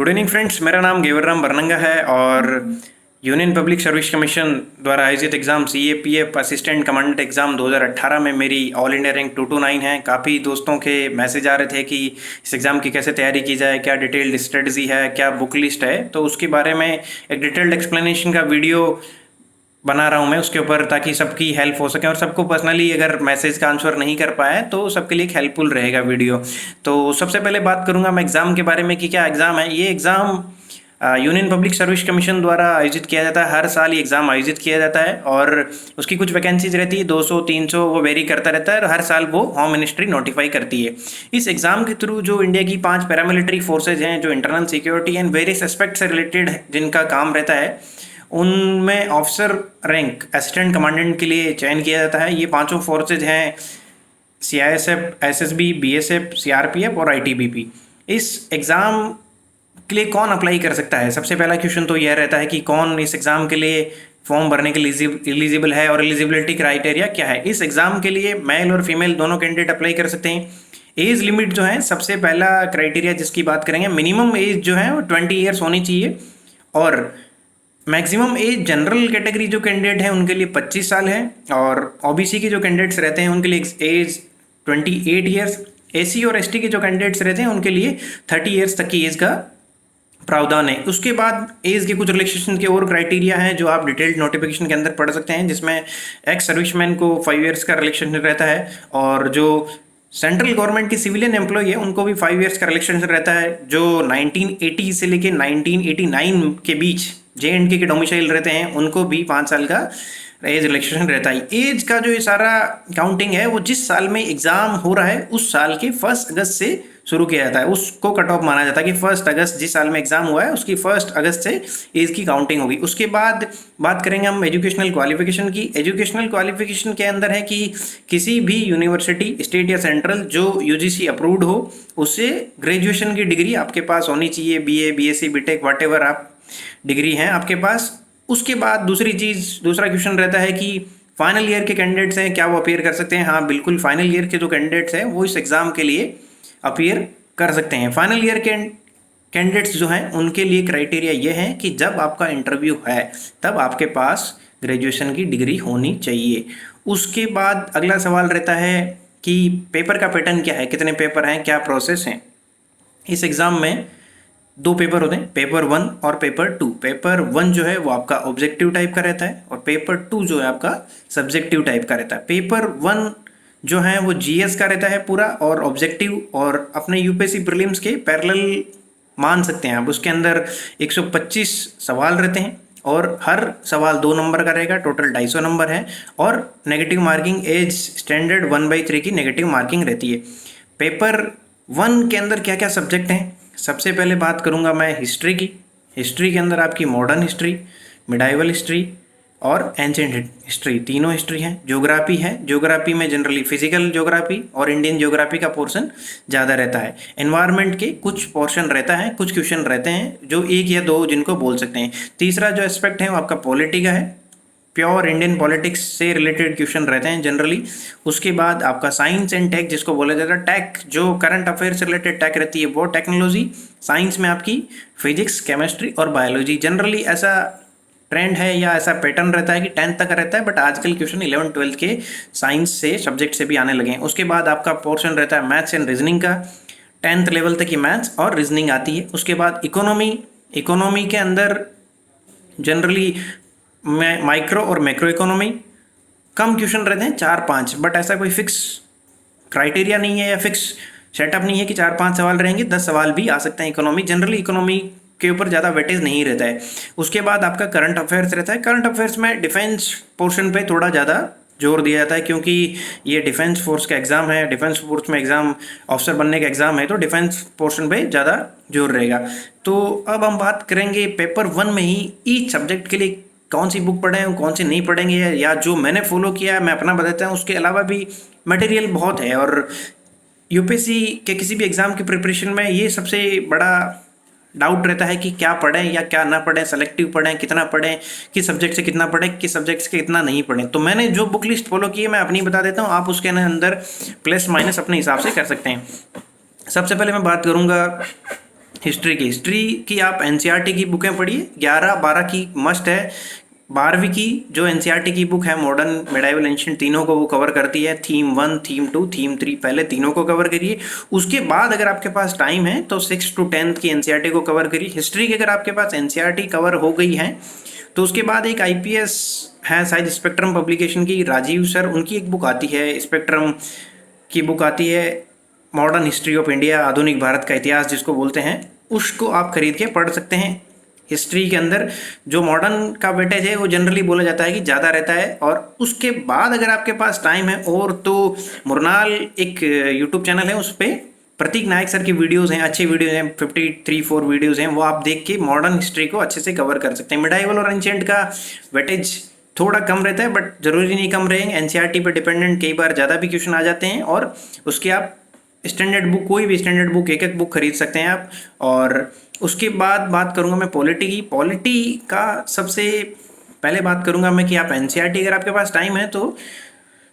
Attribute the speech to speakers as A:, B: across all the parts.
A: Good evening friends, मेरा नाम गेवरराम बरनंगा है और यूनियन पब्लिक सर्विस कमीशन द्वारा आयोजित exam CAPF assistant commandant exam 2018 में मेरी ऑल इंडिया रैंक 229 है। काफ़ी दोस्तों के मैसेज आ रहे थे कि इस एग्ज़ाम की कैसे तैयारी की जाए, क्या डिटेल्ड स्ट्रेटजी है, क्या बुक लिस्ट है। तो उसके बारे में एक डिटेल्ड एक्सप्लेनेशन का वीडियो बना रहा हूँ मैं उसके ऊपर, ताकि सबकी हेल्प हो सके और सबको पर्सनली अगर मैसेज का आंसर नहीं कर पाए तो सबके लिए एक हेल्पफुल रहेगा वीडियो। तो सबसे पहले बात करूँगा मैं एग्ज़ाम के बारे में कि क्या एग्ज़ाम है। ये exam union public service commission द्वारा आयोजित किया जाता है। हर साल ये एग्ज़ाम आयोजित किया जाता है और उसकी कुछ वैकेंसीज रहती है, 200-300, वो वेरी करता रहता है और हर साल वो होम मिनिस्ट्री नोटिफाई करती है। इस एग्ज़ाम के थ्रू जो इंडिया की 5 पैरामिलिट्री फोर्सेज हैं, जो internal security and various aspect से रिलेटेड जिनका काम रहता है, उनमें ऑफिसर रैंक असिस्टेंट कमांडेंट के लिए चयन किया जाता है। ये पांचों फोर्सेज हैं CISF, SSB, BSF, CRPF और ITBP। इस एग्ज़ाम के लिए कौन अप्लाई कर सकता है? सबसे पहला क्वेश्चन तो यह रहता है कि कौन इस एग्ज़ाम के लिए फॉर्म भरने के लिए एलिजिबल है और एलिजिबिलिटी क्राइटेरिया क्या है। इस एग्ज़ाम के लिए मेल और फीमेल दोनों कैंडिडेट अप्लाई कर सकते हैं। एज लिमिट जो है, सबसे पहला क्राइटेरिया जिसकी बात करेंगे, मिनिमम एज जो है वो 20 ईयर्स होनी चाहिए और मैक्सिमम एज जनरल कैटेगरी जो कैंडिडेट हैं उनके लिए 25 साल है और OBC के जो कैंडिडेट्स रहते हैं उनके लिए एज 28 ईयर्स। SC और ST के जो कैंडिडेट्स रहते हैं उनके लिए 30 ईयर्स तक की एज का प्रावधान है। उसके बाद एज के कुछ रिलैक्सेशन के और क्राइटेरिया हैं जो आप डिटेल्ड नोटिफिकेशन के अंदर पढ़ सकते हैं, जिसमें एक्स सर्विसमैन को 5 ईयर्स का रिलैक्सेशन रहता है और जो सेंट्रल गवर्नमेंट की सिविलियन एम्प्लॉय है उनको भी 5 ईयर्स का रिलैक्सेशन रहता है। जो 1980 से लेके 1989 के बीच JNK के डोमिसाइल रहते हैं उनको भी 5 साल का एज रिलैक्सेशन रहता है। एज का जो ये सारा काउंटिंग है वो जिस साल में एग्जाम हो रहा है उस साल के 1 अगस्त से शुरू किया जाता है, उसको कट ऑफ माना जाता है कि 1 अगस्त जिस साल में एग्जाम हुआ है उसकी 1 अगस्त से एज की काउंटिंग होगी। उसके बाद बात करेंगे हम एजुकेशनल क्वालिफिकेशन की। एजुकेशनल क्वालिफिकेशन के अंदर है कि किसी भी यूनिवर्सिटी, स्टेट या सेंट्रल, जो UGC अप्रूव्ड हो उससे ग्रेजुएशन की डिग्री आपके पास होनी चाहिए। BA, BSc, BTech, व्हाटएवर आप डिग्री हैं आपके पास। उसके बाद दूसरा क्वेश्चन रहता है कि फाइनल ईयर के कैंडिडेट्स हैं, क्या वो अपेयर कर सकते हैं? हाँ बिल्कुल, फाइनल ईयर के जो कैंडिडेट्स हैं वो इस एग्ज़ाम के लिए अपेयर कर सकते हैं। फाइनल ईयर के कैंडिडेट्स जो हैं उनके लिए क्राइटेरिया ये है कि जब आपका इंटरव्यू है तब आपके पास ग्रेजुएशन की डिग्री होनी चाहिए। उसके बाद अगला सवाल रहता है कि पेपर का पैटर्न क्या है, कितने पेपर हैं, क्या प्रोसेस हैं। इस एग्ज़ाम में 2 पेपर होते हैं, पेपर 1 और पेपर 2। पेपर 1 जो है वो आपका ऑब्जेक्टिव टाइप का रहता है और पेपर 2 जो है आपका सब्जेक्टिव टाइप का रहता है। पेपर 1 जो है वो GS का रहता है पूरा और ऑब्जेक्टिव, और अपने UPSC प्रीलिम्स के पैरेलल मान सकते हैं आप। उसके अंदर 125 सवाल रहते हैं और हर सवाल 2 नंबर का रहेगा, टोटल 250 नंबर है और नेगेटिव मार्किंग एज स्टैंडर्ड 1/3 की नेगेटिव मार्किंग रहती है। पेपर 1 के अंदर क्या क्या सब्जेक्ट हैं, सबसे पहले बात करूंगा मैं हिस्ट्री की। हिस्ट्री के अंदर आपकी मॉडर्न हिस्ट्री, मिडाइवल हिस्ट्री और एंशिएंट हिस्ट्री, तीनों हिस्ट्री हैं। ज्योग्राफी है, ज्योग्राफी में जनरली फिजिकल ज्योग्राफी और इंडियन ज्योग्राफी का पोर्शन ज़्यादा रहता है। एनवायरनमेंट के कुछ पोर्शन रहता है, कुछ क्वेश्चन रहते हैं जो 1 या 2 जिनको बोल सकते हैं। तीसरा जो एस्पेक्ट है वो आपका पॉलिटी का है, प्योर इंडियन पॉलिटिक्स से रिलेटेड क्वेश्चन रहते हैं जनरली। उसके बाद आपका साइंस एंड टेक जिसको बोला जाता है, टेक जो करंट अफेयर से रिलेटेड टेक रहती है वो टेक्नोलॉजी। साइंस में आपकी फिजिक्स, केमिस्ट्री और बायोलॉजी। जनरली ऐसा ट्रेंड है या ऐसा पैटर्न रहता है कि 10th तक रहता है, बट आजकल क्वेश्चन 11th-12th के साइंस से सब्जेक्ट से भी आने लगे हैं। उसके बाद आपका पोर्शन रहता है मैथ्स एंड रीजनिंग का, 10th लेवल तक की मैथ्स और रीजनिंग आती है। उसके बाद इकोनॉमी के अंदर जनरली माइक्रो और मैक्रो इकोनॉमी कम क्वेश्चन रहते हैं, 4-5, बट ऐसा कोई फिक्स क्राइटेरिया नहीं है या फिक्स सेटअप नहीं है कि 4-5 सवाल रहेंगे, 10 सवाल भी आ सकते हैं इकोनॉमी। जनरली इकोनॉमी के ऊपर ज़्यादा वेटेज नहीं रहता है। उसके बाद आपका करंट अफेयर्स रहता है। करंट अफेयर्स में डिफेंस पोर्शन पे थोड़ा ज़्यादा जोर दिया जाता है क्योंकि ये डिफेंस फोर्स का एग्ज़ाम है, डिफेंस फोर्स में एग्ज़ाम ऑफिसर बनने का एग्ज़ाम है, तो डिफेंस पोर्शन पे ज़्यादा जोर रहेगा। तो अब हम बात करेंगे पेपर 1 में ही ईच सब्जेक्ट के लिए कौन सी बुक पढ़ें, कौन सी नहीं पढ़ेंगे, या जो मैंने फॉलो किया मैं अपना बताता हूँ। उसके अलावा भी मटेरियल बहुत है और UPSC के किसी भी एग्ज़ाम की प्रिपरेशन में ये सबसे बड़ा डाउट रहता है कि क्या पढ़ें या क्या ना पढ़ें, सेलेक्टिव पढ़ें, कितना पढ़ें, किस सब्जेक्ट से कितना पढ़ें, किस सब्जेक्ट से कितना नहीं पढ़ें। तो मैंने जो बुक लिस्ट फॉलो की है मैं अपनी बता देता हूँ, आप उसके अंदर प्लस माइनस अपने हिसाब से कर सकते हैं। सबसे पहले मैं बात करूँगा हिस्ट्री की आप एनसीईआरटी की बुकें पढ़िए, 11-12 की मस्ट है। 12वीं की जो एनसीईआरटी की बुक है मॉडर्न, मिडाइवल, एंशिएंट, तीनों को वो कवर करती है। थीम 1, थीम 2, थीम 3, पहले तीनों को कवर करिए। उसके बाद अगर आपके पास टाइम है तो 6 to 10 की एनसीईआरटी को कवर करिए। हिस्ट्री की अगर आपके पास एनसीईआरटी कवर हो गई है तो उसके बाद एक आईपीएस है शायद स्पेक्ट्रम पब्लिकेशन की, राजीव सर, उनकी एक बुक आती है, स्पेक्ट्रम की बुक आती है, मॉडर्न हिस्ट्री ऑफ इंडिया, आधुनिक भारत का इतिहास जिसको बोलते हैं, उसको आप खरीद के पढ़ सकते हैं। हिस्ट्री के अंदर जो मॉडर्न का वेटेज है वो जनरली बोला जाता है कि ज़्यादा रहता है। और उसके बाद अगर आपके पास टाइम है और तो मुरनाल एक यूट्यूब चैनल है, उस पर प्रतीक नायक सर की वीडियोस हैं, अच्छी वीडियोस हैं, 53-4 वीडियोस हैं, वो आप देख के मॉडर्न हिस्ट्री को अच्छे से कवर कर सकते हैं। मिडाइवल और एंशिएंट का वेटेज थोड़ा कम रहता है, बट जरूरी नहीं कम रहेंगे, एनसीईआरटी पे डिपेंडेंट कई बार ज़्यादा भी क्वेश्चन आ जाते हैं। और उसके आप स्टैंडर्ड बुक, कोई भी स्टैंडर्ड बुक, एक एक बुक खरीद सकते हैं आप। और उसके बाद बात करूंगा मैं पॉलिटी की। पॉलिटी का सबसे पहले बात करूंगा मैं कि आप एनसीईआरटी, अगर आपके पास टाइम है तो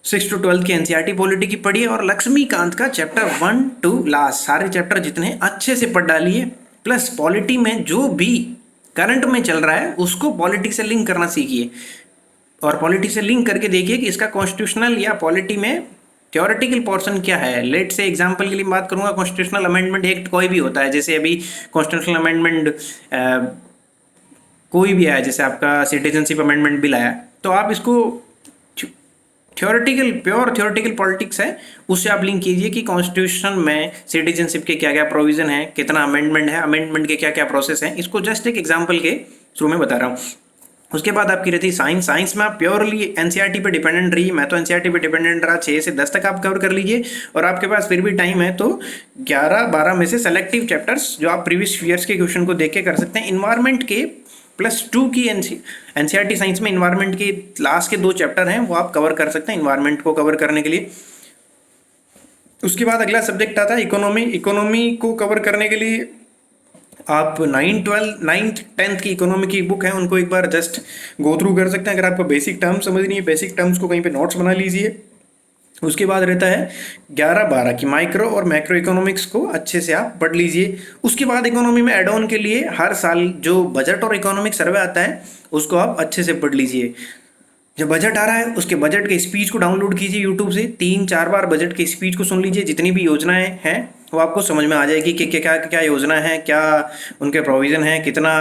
A: 6 to 12 की एनसीईआरटी पॉलिटी की पढ़िए और लक्ष्मीकांत का चैप्टर 1 to लास्ट सारे चैप्टर जितने अच्छे से पढ़ डालिए। प्लस पॉलिटी में जो भी करंट में चल रहा है उसको पॉलिटी से लिंक करना सीखिए, और पॉलिटी से लिंक करके देखिए कि इसका कॉन्स्टिट्यूशनल या पॉलिटी में थ्योरेटिकल पोर्शन क्या है। लेट से एग्जांपल के लिए बात करूंगा, कॉन्स्टिट्यूशनल अमेंडमेंट एक्ट कोई भी होता है, जैसे अभी कॉन्स्टिट्यूशनल अमेंडमेंट कोई भी आया, जैसे आपका सिटीजनशिप अमेंडमेंट बिल आया, तो आप इसको थ्योरेटिकल, प्योर थ्योरेटिकल पॉलिटिक्स है, उससे आप लिंक कीजिए कि कॉन्स्टिट्यूशन में सिटीजनशिप के क्या क्या प्रोविजन है, कितना अमेंडमेंट है, अमेंडमेंट के क्या क्या प्रोसेस हैं। इसको जस्ट एक एग्जाम्पल के थ्रू में बता रहा हूँ। उसके बाद आपकी रहती है साइंस। साइंस में आप प्योरली एनसीईआरटी पे डिपेंडेंट रहिए, मैं तो एनसीईआरटी पे डिपेंडेंट रहा, 6 से 10 तक आप कवर कर लीजिए। और आपके पास फिर भी टाइम है तो 11-12 में से सेलेक्टिव चैप्टर्स जो आप प्रीवियस ईयर्स के क्वेश्चन को देख के कर सकते हैं। इन्वायरमेंट के +2 की एनसीईआरटी साइंस में इन्वायरमेंट के लास्ट के 2 चैप्टर हैं, वो आप कवर कर सकते हैं इन्वायरमेंट को कवर करने के लिए। उसके बाद अगला सब्जेक्ट आता है इकोनॉमी। इकोनॉमी को कवर करने के लिए आप 9th 10th की इकोनॉमी की बुक है, उनको एक बार जस्ट गो थ्रू कर सकते हैं। अगर आपको बेसिक टर्म्स समझ नहीं है, बेसिक टर्म्स को कहीं पे नोट्स बना लीजिए। उसके बाद रहता है 11-12 की माइक्रो और मैक्रो इकोनॉमिक्स को अच्छे से आप पढ़ लीजिए। उसके बाद इकोनॉमी में एड ऑन के लिए हर साल जो बजट और इकोनॉमिक सर्वे आता है उसको आप अच्छे से पढ़ लीजिए। जब बजट आ रहा है उसके बजट के स्पीच को डाउनलोड कीजिए यूट्यूब से, 3-4 बार बजट के स्पीच को सुन लीजिए। जितनी भी योजनाएं हैं वो आपको समझ में आ जाएगी कि क्या क्या योजना है, क्या उनके प्रोविज़न है, कितना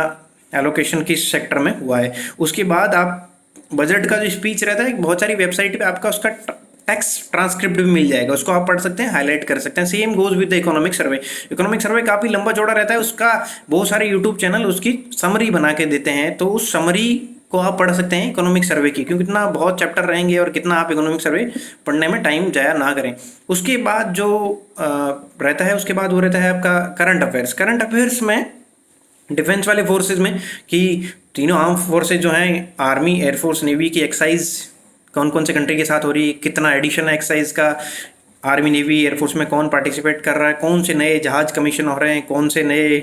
A: एलोकेशन किस सेक्टर में हुआ है। उसके बाद आप बजट का जो स्पीच रहता है, बहुत सारी वेबसाइट पे आपका उसका टेक्स्ट ट्रांसक्रिप्ट भी मिल जाएगा, उसको आप पढ़ सकते हैं, हाईलाइट कर सकते हैं। Same goes with the economic survey. Economic survey काफ़ी लंबा चौड़ा रहता है, उसका बहुत सारे यूट्यूब चैनल उसकी समरी बना के देते हैं, तो उस समरी को आप पढ़ सकते हैं इकोनॉमिक सर्वे की, क्योंकि कितना बहुत चैप्टर रहेंगे और कितना आप इकोनॉमिक सर्वे पढ़ने में टाइम जाया ना करें। उसके बाद जो रहता है, उसके बाद वो रहता है आपका करंट अफेयर्स। करंट अफेयर्स में डिफेंस वाले फोर्सेज में कि तीनों आर्म फोर्सेज जो हैं, आर्मी, एयरफोर्स, नेवी की एक्सरसाइज कौन कौन से कंट्री के साथ हो रही है, कितना एडिशन है एक्सरसाइज का, आर्मी, नेवी, एयरफोर्स में कौन पार्टिसिपेट कर रहा है, कौन से नए जहाज कमीशन हो रहे हैं, कौन से नए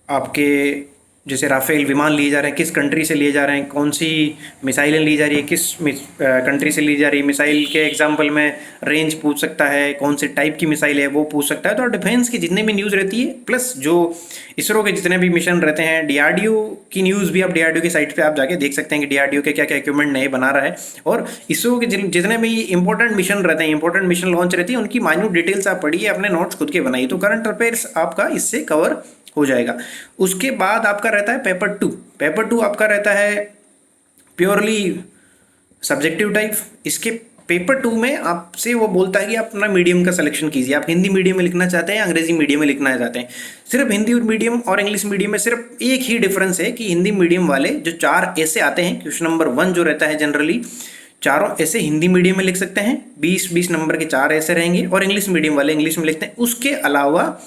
A: आपके जैसे राफेल विमान लिए जा रहे हैं, किस कंट्री से लिए जा रहे हैं, कौन सी मिसाइलें ली जा रही है, किस कंट्री से ली जा रही है। मिसाइल के एग्जांपल में रेंज पूछ सकता है, कौन से टाइप की मिसाइल है वो पूछ सकता है। तो डिफेंस की जितने भी न्यूज़ रहती है, प्लस जो इसरो के जितने भी मिशन रहते हैं, डीआरडीओ की न्यूज़ भी आप डीआरडीओ की साइट पर आप जाके देख सकते हैं कि डीआरडीओ के क्या क्या इक्विपमेंट नए बना रहा है। और इसरो के जितने भी इंपॉर्टेंट मिशन रहते हैं, इंपॉर्टेंट मिशन लॉन्च रहती है, उनकी माइन्यूट डिटेल्स आप पढ़िए, अपने नोट्स खुद के बनाइए, तो करंट अफेयर्स आपका इससे कवर हो जाएगा। उसके बाद आपका रहता है पेपर 2। पेपर 2 आपका रहता है प्योरली सब्जेक्टिव टाइप। इसके पेपर 2 में आपसे वो बोलता है कि आप अपना मीडियम का सिलेक्शन कीजिए, आप हिंदी मीडियम में लिखना चाहते हैं या अंग्रेजी मीडियम में लिखना चाहते हैं। सिर्फ हिंदी मीडियम और इंग्लिश मीडियम में सिर्फ एक ही डिफरेंस है कि हिंदी मीडियम वाले जो 4 ऐसे आते हैं, क्वेश्चन नंबर 1 जो रहता है जनरली चारों ऐसे हिंदी मीडियम में लिख सकते हैं, 20-20 नंबर के 4 ऐसे रहेंगे, और इंग्लिश मीडियम वाले इंग्लिश में लिखते हैं। उसके अलावा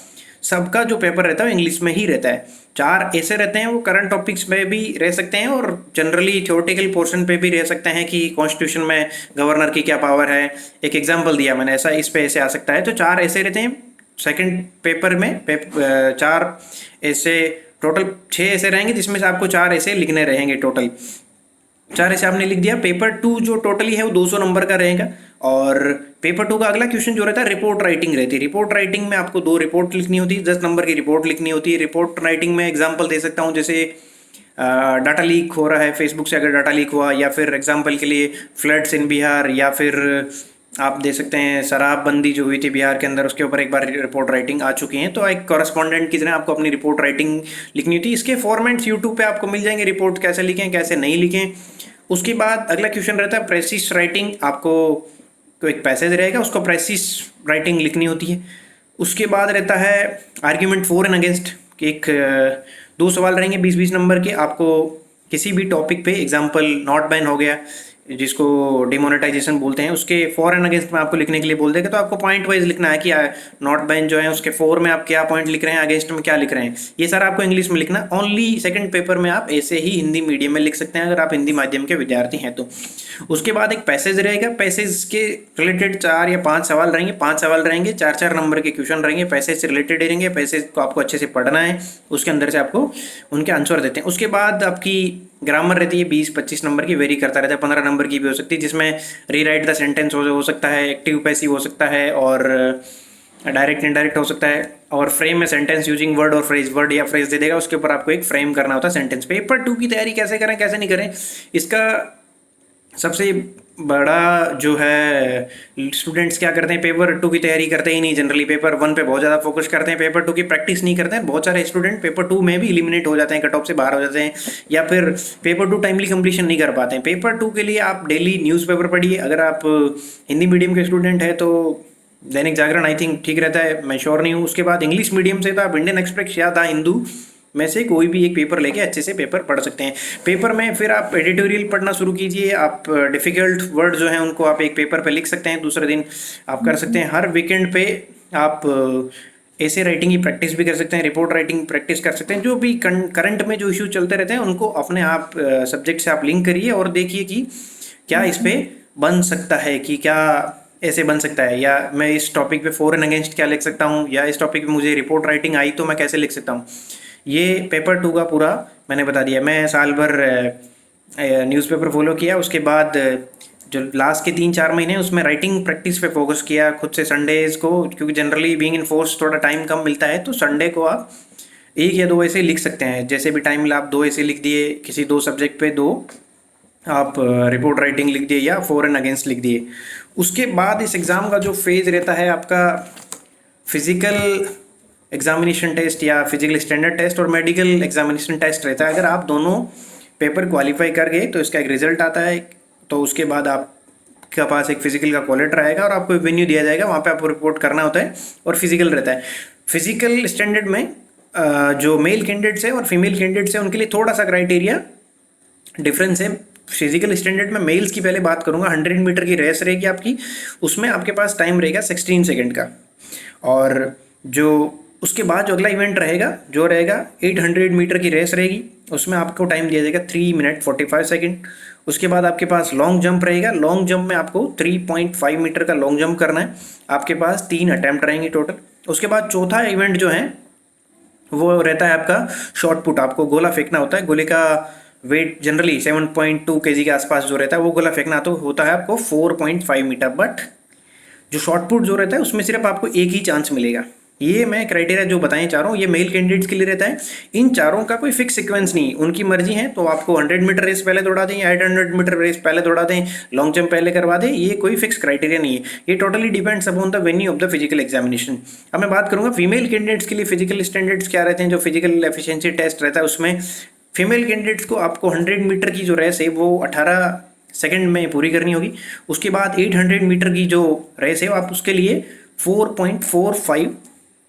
A: सबका जो पेपर रहता है इंग्लिश में ही रहता है। 4 ऐसे रहते हैं, वो करंट टॉपिक्स में भी रह सकते हैं और जनरली थ्योरेटिकल पोर्शन पे भी रह सकते हैं कि कॉन्स्टिट्यूशन में गवर्नर की क्या पावर है। एक एग्जांपल दिया मैंने, ऐसा इस पे ऐसे आ सकता है। तो 4 ऐसे रहते हैं सेकंड पेपर में, 4 ऐसे टोटल 6 ऐसे रहेंगे, जिसमें से आपको 4 ऐसे लिखने रहेंगे। टोटल 4 ऐसे आपने लिख दिया। पेपर 2 जो टोटली है वो 200 नंबर का रहेगा और पेपर 2 का अगला क्वेश्चन जो रहता है रिपोर्ट राइटिंग रहती है। रिपोर्ट राइटिंग में आपको 2 रिपोर्ट लिखनी होती है, 10 नंबर की रिपोर्ट लिखनी होती है। रिपोर्ट राइटिंग में एग्जांपल दे सकता हूँ, जैसे डाटा लीक हो रहा है फेसबुक से, अगर डाटा लीक हुआ, या फिर एग्जांपल के लिए फ्लड्स इन बिहार, या फिर आप दे सकते हैं शराबबंदी जो हुई थी बिहार के अंदर, उसके ऊपर एक बार रिपोर्ट राइटिंग आ चुकी है। तो एक कॉरेस्पॉन्डेंट की तरह आपको अपनी रिपोर्ट राइटिंग लिखनी होती है। इसके फॉर्मेट्स यूट्यूब पे आपको मिल जाएंगे, रिपोर्ट कैसे लिखें कैसे नहीं लिखें। उसके बाद अगला क्वेश्चन रहता है प्रेसिस राइटिंग। आपको तो एक पैसेज रहेगा, उसको प्रेसिस राइटिंग लिखनी होती है। उसके बाद रहता है आर्ग्यूमेंट फॉर एंड अगेंस्ट, एक 2 सवाल रहेंगे 20-20 नंबर के। आपको किसी भी टॉपिक पे, एग्जांपल नॉट बैन हो गया जिसको डिमोनेटाइजेशन बोलते हैं, उसके फॉर एंड अगेंस्ट में आपको लिखने के लिए बोल देगा। तो आपको पॉइंट वाइज लिखना है कि नॉट बैन जो है उसके फॉर में आप क्या पॉइंट लिख रहे हैं, अगेंस्ट में क्या लिख रहे हैं, ये सारा आपको इंग्लिश में लिखना। ओनली सेकंड पेपर में आप ऐसे ही हिंदी मीडियम में लिख सकते हैं अगर आप हिंदी माध्यम के विद्यार्थी हैं तो। उसके बाद एक पैसेज रहेगा, पैसेज के रिलेटेड 4 या 5 सवाल रहेंगे, 5 सवाल रहेंगे, 4-4 नंबर के क्वेश्चन रहेंगे, पैसेज से रिलेटेड रहेंगे। पैसेज को आपको अच्छे से पढ़ना है, उसके अंदर से आपको उनके आंसर देते हैं। उसके बाद आपकी ग्रामर रहती है 20-25 नंबर की, वेरी करता रहता है, 15 नंबर की भी हो सकती है, जिसमें रीराइट द सेंटेंस हो सकता है, एक्टिव पैसिव हो सकता है, और डायरेक्ट इनडायरेक्ट हो सकता है। और फ्रेम में सेंटेंस यूजिंग वर्ड और फ्रेज, वर्ड या फ्रेज दे देगा, उसके ऊपर आपको एक फ्रेम करना होता है सेंटेंस। पेपर 2 की तैयारी कैसे करें कैसे नहीं करें, इसका सबसे बड़ा जो है स्टूडेंट्स क्या करते हैं, पेपर 2 की तैयारी करते ही नहीं, जनरली पेपर 1 पे बहुत ज़्यादा फोकस करते हैं, पेपर 2 की प्रैक्टिस नहीं करते हैं। बहुत सारे स्टूडेंट पेपर 2 में भी एलिमिनेट हो जाते हैं, कट ऑफ से बाहर हो जाते हैं, या फिर पेपर 2 टाइमली कंप्लीशन नहीं कर पाते हैं। पेपर 2 के लिए आप डेली न्यूज़पेपर पढ़िए। अगर आप हिंदी मीडियम के स्टूडेंट हैं तो दैनिक जागरण आई थिंक ठीक रहता है, मैं श्योर नहीं हूँ। उसके बाद इंग्लिश मीडियम से तो आप इंडियन एक्सप्रेस या द हिंदू में से कोई भी एक पेपर लेके अच्छे से पेपर पढ़ सकते हैं। पेपर में फिर आप एडिटोरियल पढ़ना शुरू कीजिए। आप डिफ़िकल्ट वर्ड जो हैं उनको आप एक पेपर पे लिख सकते हैं, दूसरे दिन आप कर सकते हैं। हर वीकेंड पे आप ऐसे राइटिंग की प्रैक्टिस भी कर सकते हैं, रिपोर्ट राइटिंग प्रैक्टिस कर सकते हैं। जो भी करंट में जो इशू चलते रहते हैं उनको अपने आप सब्जेक्ट से आप लिंक करिए और देखिए कि क्या इस पर बन सकता है, कि क्या ऐसे बन सकता है, या मैं इस टॉपिक पे फॉर एंड अगेंस्ट क्या लिख सकता हूँ, या इस टॉपिक पे मुझे रिपोर्ट राइटिंग आई तो मैं कैसे लिख सकता हूँ। ये पेपर 2 का पूरा मैंने बता दिया। मैं साल भर न्यूज़पेपर फॉलो किया, उसके बाद जो लास्ट के 3-4 महीने उसमें राइटिंग प्रैक्टिस पे फोकस किया खुद से। संडेज़ को, क्योंकि जनरली बीइंग इन फोर्स थोड़ा टाइम कम मिलता है, तो संडे को आप 1 या 2 ऐसे लिख सकते हैं, जैसे भी टाइम मिला आप 2 ऐसे लिख दिए, किसी 2 सब्जेक्ट पे 2 आप रिपोर्ट राइटिंग लिख दिए या फॉर एंड अगेंस्ट लिख दिए। उसके बाद इस एग्ज़ाम का जो फेज़ रहता है आपका फिज़िकल एग्जामिनेशन टेस्ट या फिजिकल स्टैंडर्ड टेस्ट और मेडिकल एग्जामिनेशन टेस्ट रहता है। अगर आप दोनों पेपर क्वालिफाई कर गए तो इसका एक रिजल्ट आता है, तो उसके बाद आपके पास एक फिजिकल का कॉल लेटर आएगा और आपको वेन्यू दिया जाएगा, वहाँ पे आपको रिपोर्ट करना होता है। और फिजिकल रहता है। फिजिकल स्टैंडर्ड में जो मेल कैंडिडेट्स है और फीमेल कैंडिडेट्स है उनके लिए थोड़ा सा क्राइटेरिया डिफरेंस है। फिजिकल स्टैंडर्ड में मेल्स की पहले बात करूँगा, 100 मीटर की रेस रहेगी आपकी, उसमें आपके पास टाइम रहेगा 16 सेकेंड का। और जो उसके बाद जो अगला इवेंट रहेगा जो रहेगा 800 मीटर की रेस रहेगी, उसमें आपको टाइम दिया जाएगा 3 मिनट 45 सेकेंड। उसके बाद आपके पास लॉन्ग जंप रहेगा, लॉन्ग जंप में आपको 3.5 मीटर का लॉन्ग जंप करना है, आपके पास 3 अटैम्प्ट रहेंगे टोटल। उसके बाद चौथा इवेंट जो है वो रहता है आपका शॉर्ट पुट, आपको गोला फेंकना होता है। गोले का वेट जनरली 7.2 kg के आसपास जो रहता है वो गोला फेंकना तो होता है आपको 4.5 मीटर। बट जो शॉर्ट पुट जो रहता है उसमें सिर्फ आपको एक ही चांस मिलेगा। ये मैं क्राइटेरिया जो बताएं चारों, ये मेल कैंडिडेट्स के लिए रहता है। इन चारों का कोई फिक्स सीक्वेंस नहीं, उनकी मर्जी है, तो आपको 100 मीटर रेस पहले दौड़ा दें या 800 मीटर रेस पहले दौड़ा दें, लॉन्ग जंप पहले करवा दें, ये कोई फिक्स क्राइटेरिया नहीं है। ये totally depends upon the venue of the physical examination. अब मैं बात करूंगा फीमेल कैंडिडेट्स के लिए फिजिकल स्टैंडर्ड्स क्या रहते हैं। जो फिजिकल एफिशिएंसी टेस्ट रहता है उसमें फीमेल कैंडिडेट्स को आपको 100 मीटर की जो रेस है वो 18 सेकेंड में पूरी करनी होगी। उसके बाद 800 मीटर की जो रेस है आप उसके लिए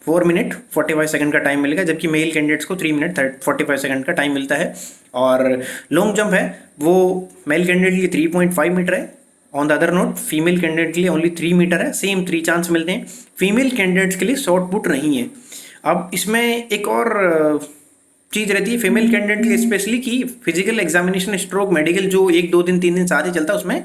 A: 4 मिनट 45 सेकंड का टाइम मिलेगा, जबकि मेल कैंडिडेट्स को 3 मिनट 45 सेकंड का टाइम मिलता है। और लॉन्ग जंप है वो मेल कैंडिडेट के लिए 3.5 मीटर है। On the other note female candidate के लिए ओनली 3 मीटर है, सेम 3 चांस मिलते हैं। फीमेल कैंडिडेट्स के लिए शॉर्ट पुट नहीं है। अब इसमें एक और चीज़ रहती है फीमेल कैंडिडेट के लिए स्पेशली कि फिजिकल एग्जामिनेशन स्ट्रोक मेडिकल जो 1 2 दिन 3 दिन साथ ही चलता है उसमें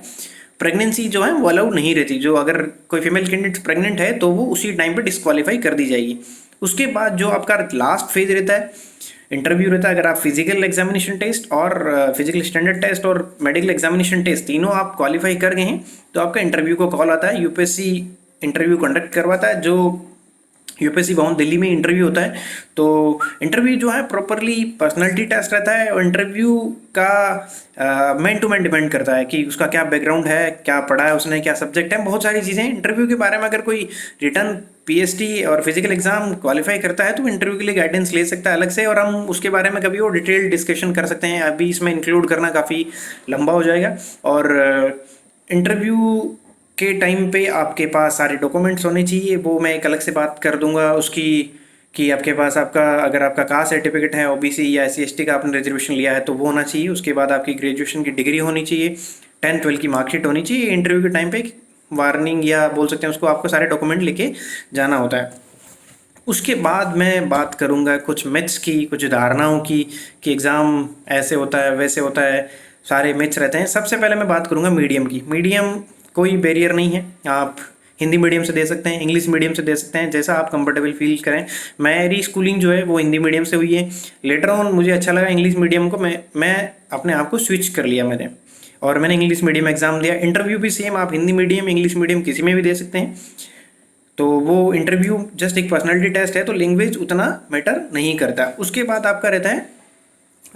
A: प्रेगनेंसी जो है वो अलाउड नहीं रहती। जो अगर कोई फीमेल कैंडिडेट प्रेग्नेंट है तो वो उसी टाइम पे डिस्क्वालीफाई कर दी जाएगी। उसके बाद जो आपका लास्ट फेज रहता है इंटरव्यू रहता है। अगर आप फिजिकल एग्जामिनेशन टेस्ट और फिजिकल स्टैंडर्ड टेस्ट और मेडिकल एग्जामिनेशन टेस्ट तीनों आप क्वालिफाई कर गए हैं तो आपका इंटरव्यू को कॉल आता है। यूपीएससी इंटरव्यू कंडक्ट करवाता है, जो यूपीएससी भवन दिल्ली में इंटरव्यू होता है। तो इंटरव्यू जो है प्रॉपरली पर्सनालिटी टेस्ट रहता है और इंटरव्यू का मैन टू मैन डिपेंड करता है कि उसका क्या बैकग्राउंड है, क्या पढ़ा है उसने, क्या सब्जेक्ट है, बहुत सारी चीज़ें। इंटरव्यू के बारे में अगर कोई रिटर्न पीएचडी और फिजिकल एग्जाम क्वालिफाई करता है तो इंटरव्यू के लिए गाइडेंस ले सकता है अलग से, और हम उसके बारे में कभी और डिटेल डिस्कशन कर सकते हैं। अभी इसमें इंक्लूड करना काफ़ी लंबा हो जाएगा। और इंटरव्यू के टाइम पे आपके पास सारे डॉक्यूमेंट्स होने चाहिए, वो मैं एक अलग से बात कर दूंगा उसकी, कि आपके पास आपका अगर आपका कास्ट सर्टिफिकेट है ओबीसी या एससी एसटी का आपने रिजर्वेशन लिया है तो वो होना चाहिए। उसके बाद आपकी ग्रेजुएशन की डिग्री होनी चाहिए, 10th 12th की मार्कशीट होनी चाहिए। इंटरव्यू के टाइम पे वार्निंग या बोल सकते हैं उसको, आपको सारे डॉक्यूमेंट लेके जाना होता है। उसके बाद मैं बात करूंगा कुछ मिथ्स की, कुछ धारणाओं की, कि एग्ज़ाम ऐसे होता है वैसे होता है, सारे मिथ्स रहते हैं। सबसे पहले मैं बात करूंगा मीडियम की। मीडियम कोई बैरियर नहीं है, आप हिंदी मीडियम से दे सकते हैं, इंग्लिश मीडियम से दे सकते हैं, जैसा आप कंफर्टेबल फील करें। मेरी स्कूलिंग जो है वो हिंदी मीडियम से हुई है। लेटर ऑन मुझे अच्छा लगा इंग्लिश मीडियम को, मैं अपने आप को स्विच कर लिया मैंने, और मैंने इंग्लिश मीडियम एग्जाम दिया। इंटरव्यू भी सेम, आप हिंदी मीडियम इंग्लिश मीडियम किसी में भी दे सकते हैं। तो वो इंटरव्यू जस्ट एक पर्सनालिटी टेस्ट है, तो लैंग्वेज उतना मैटर नहीं करता। उसके बाद आपका रहता है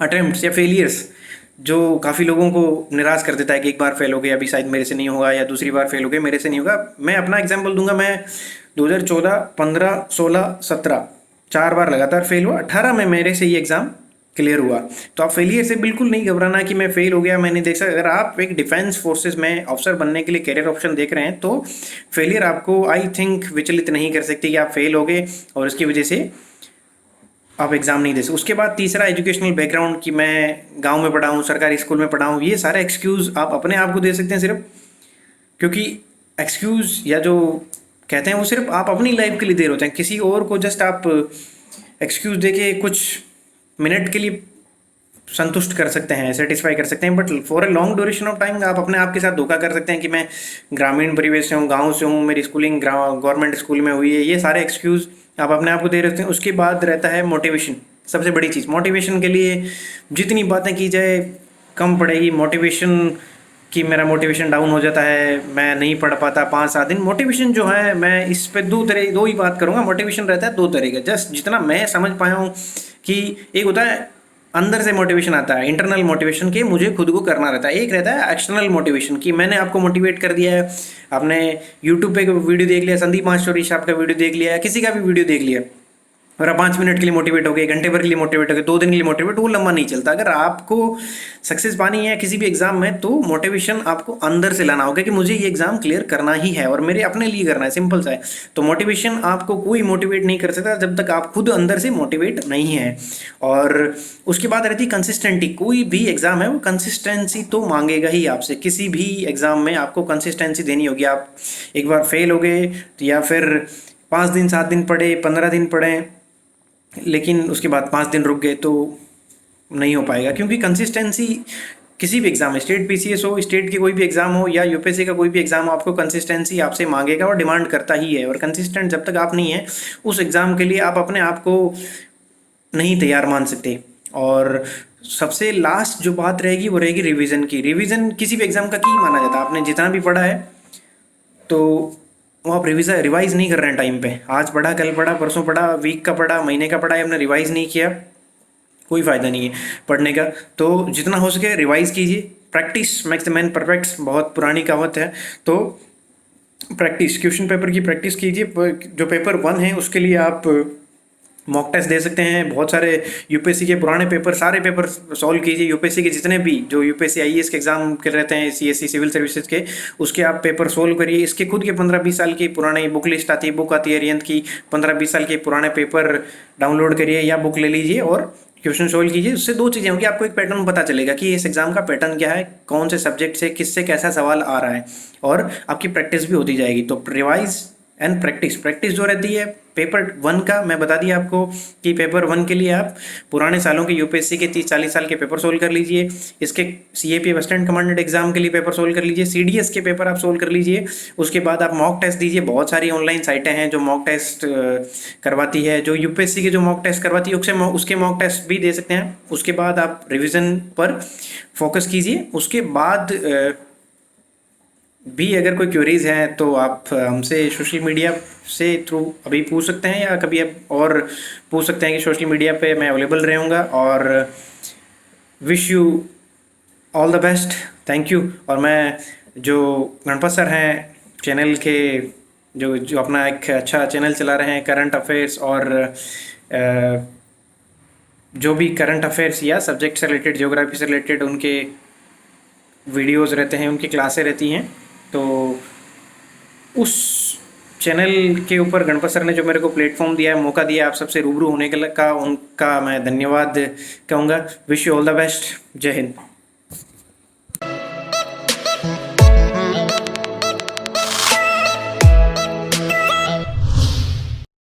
A: अटेम्प्ट्स या फेलियर्स, जो काफ़ी लोगों को निराश कर देता है कि एक बार फेल हो गया अभी शायद मेरे से नहीं होगा, या दूसरी बार फेल हो गया मेरे से नहीं होगा। मैं अपना एग्जांपल दूंगा, मैं 2014, 15, 16, 17 4 बार लगातार फेल हुआ, 18 में मेरे से ये एग्ज़ाम क्लियर हुआ। तो आप फेलियर से बिल्कुल नहीं घबराना कि मैं फेल हो गया, मैंने देखा। अगर आप एक डिफेंस फोर्सेस में ऑफिसर बनने के लिए करियर ऑप्शन देख रहे हैं तो फेलियर आपको आई थिंक विचलित नहीं कर सकती कि आप फेल हो गए और उसकी वजह से आप एग्ज़ाम नहीं दे सकते। उसके बाद तीसरा एजुकेशनल बैकग्राउंड, कि मैं गांव में पढ़ा हूँ, सरकारी स्कूल में पढ़ा हूँ, ये सारे एक्सक्यूज़ आप अपने आप को दे सकते हैं सिर्फ, क्योंकि एक्सक्यूज़ या जो कहते हैं वो सिर्फ आप अपनी लाइफ के लिए दे रहे होते हैं। किसी और को जस्ट आप एक्सक्यूज़ दे के कुछ मिनट के लिए संतुष्ट कर सकते हैं, सेटिस्फाई कर सकते हैं, but for a long duration of time आप अपने आप के साथ धोखा कर सकते हैं कि मैं ग्रामीण परिवेश से हूँ, गांव से हूँ, मेरी स्कूलिंग गवर्नमेंट स्कूल में हुई है। ये सारे एक्सक्यूज़ आप अपने आप को दे रहे हैं। उसके बाद रहता है मोटिवेशन, सबसे बड़ी चीज़। मोटिवेशन के लिए जितनी बातें की जाए कम पड़ेगी। मोटिवेशन कि मेरा मोटिवेशन डाउन हो जाता है, मैं नहीं पढ़ पाता 5-7 दिन। मोटिवेशन जो है, मैं इस पे दो ही बात करूँगा। मोटिवेशन रहता है 2 तरह का, जस्ट जितना मैं समझ पाया हूँ, कि एक होता है अंदर से मोटिवेशन आता है, इंटरनल मोटिवेशन के मुझे खुद को करना रहता है। एक रहता है एक्सटर्नल मोटिवेशन, कि मैंने आपको मोटिवेट कर दिया है, आपने यूट्यूब पे वीडियो देख लिया, संदीप मास्टोरी साहब का वीडियो देख लिया, किसी का भी वीडियो देख लिया, और आप 5 मिनट के लिए मोटिवेट हो गए, घंटे भर के लिए मोटिवेट हो गए, 2 दिन के लिए मोटिवेट, वो लंबा नहीं चलता। अगर आपको सक्सेस पानी है किसी भी एग्जाम में तो मोटिवेशन आपको अंदर से लाना होगा कि मुझे ये एग्जाम क्लियर करना ही है और मेरे अपने लिए करना है, सिंपल सा है। तो मोटिवेशन आपको कोई मोटिवेट नहीं कर सकता जब तक आप खुद अंदर से मोटिवेट नहीं है। और उसके बाद रहती है कंसिस्टेंटी। कोई भी एग्जाम है वो कंसिस्टेंसी तो मांगेगा ही आपसे, किसी भी एग्जाम में आपको कंसिस्टेंसी देनी होगी। आप एक बार फेल हो गए या फिर 5 दिन 7 दिन पढ़े, 15 दिन पढ़े, लेकिन उसके बाद 5 दिन रुक गए तो नहीं हो पाएगा, क्योंकि कंसिस्टेंसी किसी भी एग्जाम में, स्टेट पीसीएस हो, स्टेट की कोई भी एग्जाम हो, या यूपीएससी का कोई भी एग्जाम हो, आपको कंसिस्टेंसी आपसे मांगेगा और डिमांड करता ही है। और कंसिस्टेंट जब तक आप नहीं है उस एग्जाम के लिए आप अपने आप को नहीं तैयार मान सकते। और सबसे लास्ट जो बात रहेगी वो रहेगी रिवीजन की। रिवीजन किसी भी एग्जाम का की माना जाता है। आपने जितना भी पढ़ा है तो वो आप रिवाइज नहीं कर रहे हैं टाइम पे। आज पढ़ा, कल पढ़ा, परसों पढ़ा, वीक का पढ़ा, महीने का पढ़ा, आपने रिवाइज नहीं किया, कोई फ़ायदा नहीं है पढ़ने का। तो जितना हो सके रिवाइज कीजिए। Practice makes the man perfect, बहुत पुरानी कहावत है। तो प्रैक्टिस, क्वेश्चन पेपर की प्रैक्टिस कीजिए। जो पेपर 1 है उसके लिए आप मॉक टेस्ट दे सकते हैं। बहुत सारे यूपीएससी के पुराने पेपर, सारे पेपर सॉल्व कीजिए। यूपीएससी के जितने भी जो यूपीएससी आईएएस के एग्जाम के रहते हैं, सीएससी सिविल सर्विसेज के, उसके आप पेपर सोल्व करिए। इसके खुद के 15-20 साल की पुरानी बुक लिस्ट आती है, बुक आती है रियंत की, 15-20 साल के पुराने पेपर डाउनलोड करिए या बुक ले लीजिए और क्वेश्चन सोल्व कीजिए। उससे 2 चीज़ें होंगी, आपको एक पैटर्न पता चलेगा कि इस एग्जाम का पैटर्न क्या है, कौन से सब्जेक्ट से किससे कैसा सवाल आ रहा है, और आपकी प्रैक्टिस भी होती जाएगी। तो रिवाइज एंड प्रैक्टिस जो रहती है पेपर 1 का, मैं बता दिया आपको कि पेपर 1 के लिए आप पुराने सालों के यूपीएससी के 30-40 साल के पेपर सोल्व कर लीजिए। इसके सीएपीएफ असिस्टेंट कमांडेंट एग्जाम के लिए पेपर सोल्व कर लीजिए, सीडीएस के पेपर आप सोल्व कर लीजिए। उसके बाद आप मॉक टेस्ट दीजिए, बहुत सारी ऑनलाइन साइटें हैं जो मॉक टेस्ट करवाती है, जो यूपीएससी के जो मॉक टेस्ट करवाती है उसके मॉक टेस्ट भी दे सकते हैं। उसके बाद आप रिविजन पर फोकस कीजिए। उसके बाद भी अगर कोई क्वेरीज हैं तो आप हमसे सोशल मीडिया से थ्रू अभी पूछ सकते हैं, या कभी आप और पूछ सकते हैं कि सोशल मीडिया पे मैं अवेलेबल रहूँगा। और wish you all the best, thank you. और मैं जो गणपत सर हैं चैनल के, जो जो अपना एक अच्छा चैनल चला रहे हैं करंट अफेयर्स, और जो भी करंट अफेयर्स या सब्जेक्ट से रिलेटेड, ज्योग्राफी से रिलेटेड उनके वीडियोस रहते हैं, उनकी क्लासें रहती हैं, तो उस चैनल के ऊपर गणपत सर ने जो मेरे को प्लेटफॉर्म दिया है, मौका दिया आप सबसे रूबरू होने का उनका मैं धन्यवाद कहूँगा। Wish you all the best, जय हिंद।